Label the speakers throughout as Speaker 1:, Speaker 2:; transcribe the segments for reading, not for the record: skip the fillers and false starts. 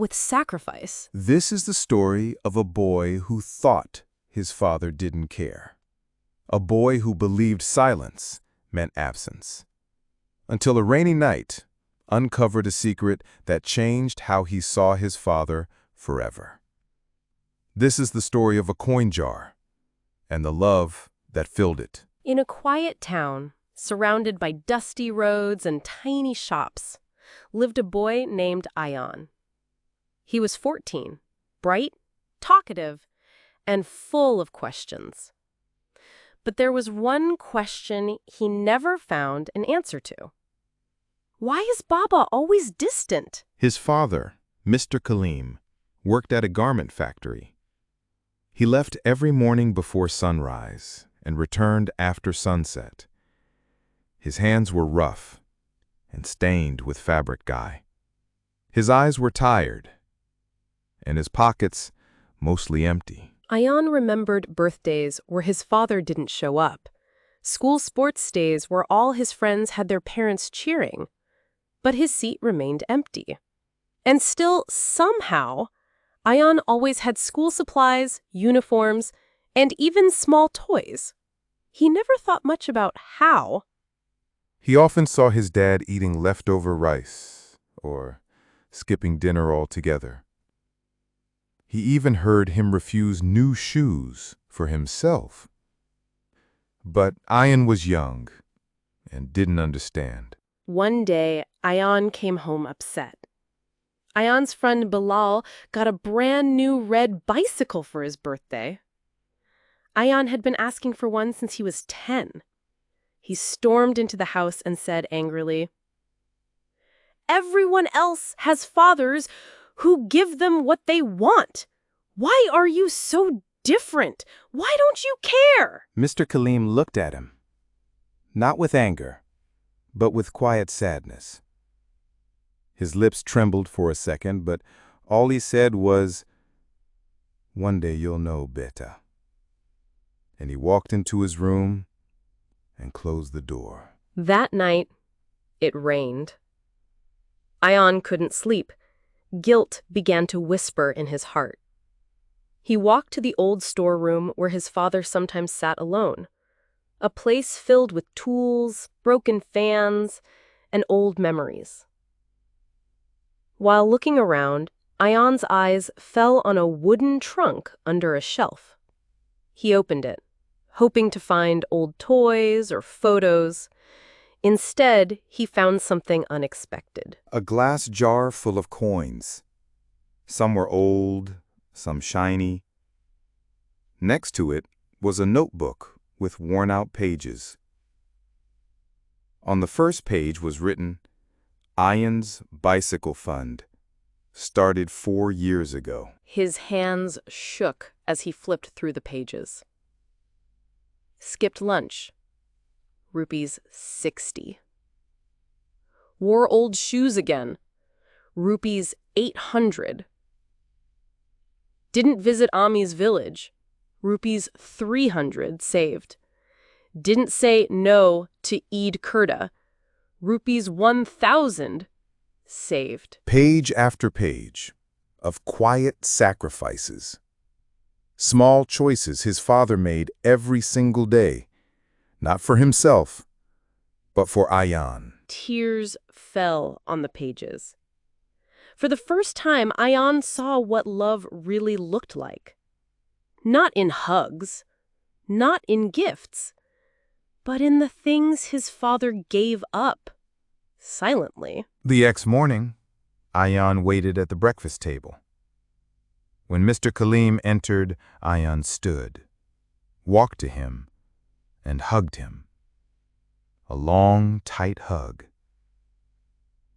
Speaker 1: with sacrifice.
Speaker 2: This is the story of a boy who thought his father didn't care. A boy who believed silence meant absence. Until a rainy night uncovered a secret that changed how he saw his father forever. This is the story of a coin jar and the love that filled it.
Speaker 1: In a quiet town, surrounded by dusty roads and tiny shops, lived a boy named Ion. He was 14, bright, talkative, and full of questions. But there was one question he never found an answer to. Why is Baba always distant?
Speaker 2: His father, Mr. Kaleem, worked at a garment factory. He left every morning before sunrise and returned after sunset. His hands were rough and stained with fabric dye. His eyes were tired, and his pockets mostly empty.
Speaker 1: Ion remembered birthdays where his father didn't show up, school sports days where all his friends had their parents cheering, but his seat remained empty. And still, somehow, Ion always had school supplies, uniforms, and even small toys. He never thought much about how.
Speaker 2: He often saw his dad eating leftover rice or skipping dinner altogether. He even heard him refuse new shoes for himself. But Ion was young and didn't understand.
Speaker 1: One day, Ion came home upset. Ion's friend Bilal got a brand new red bicycle for his birthday. Ion had been asking for one since he was 10. He stormed into the house and said angrily, "Everyone else has fathers who give them what they want. Why are you so different? Why don't you care?"
Speaker 2: Mr. Kaleem looked at him, not with anger, but with quiet sadness. His lips trembled for a second, but all he said was, "One day you'll know, beta." And he walked into his room and closed the door.
Speaker 1: That night, it rained. Ion couldn't sleep. Guilt began to whisper in his heart. He walked to the old storeroom where his father sometimes sat alone, a place filled with tools, broken fans, and old memories. While looking around, Ion's eyes fell on a wooden trunk under a shelf. He opened it, hoping to find old toys or photos. Instead, he found something unexpected.
Speaker 2: A glass jar full of coins. Some were old, some shiny. Next to it was a notebook with worn-out pages. On the first page was written, "Ion's Bicycle Fund, started 4 years ago."
Speaker 1: His hands shook as he flipped through the pages. Skipped lunch, ₹60. Wore old shoes again, ₹800. Didn't visit Ami's village, ₹300 saved. Didn't say no to Eid Kurda, ₹1,000 saved.
Speaker 2: Page after page of quiet sacrifices. Small choices his father made every single day, not for himself, but for Ion.
Speaker 1: Tears fell on the pages. For the first time, Ion saw what love really looked like. Not in hugs, not in gifts, but in the things his father gave up, silently.
Speaker 2: The next morning, Ion waited at the breakfast table. When Mr. Kaleem entered, Ion stood, walked to him, and hugged him. A long, tight hug.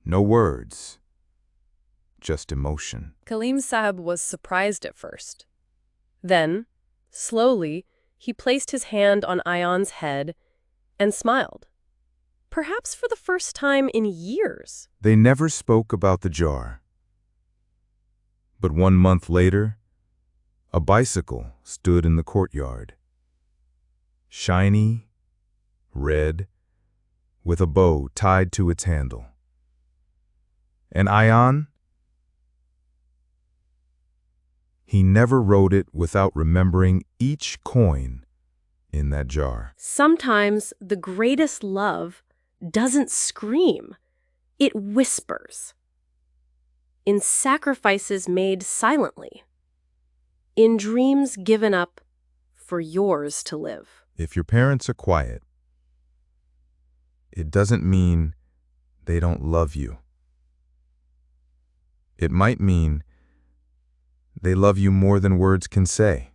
Speaker 2: No words, just emotion.
Speaker 1: Kaleem Sahib was surprised at first. Then, slowly, he placed his hand on Ion's head and smiled. Perhaps for the first time in years.
Speaker 2: They never spoke about the jar. But 1 month later, a bicycle stood in the courtyard. Shiny, red, with a bow tied to its handle. And Ion? He never wrote it without remembering each coin in that jar.
Speaker 1: Sometimes the greatest love doesn't scream, it whispers. In sacrifices made silently. In dreams given up for yours to live.
Speaker 2: If your parents are quiet, it doesn't mean they don't love you. It might mean they love you more than words can say.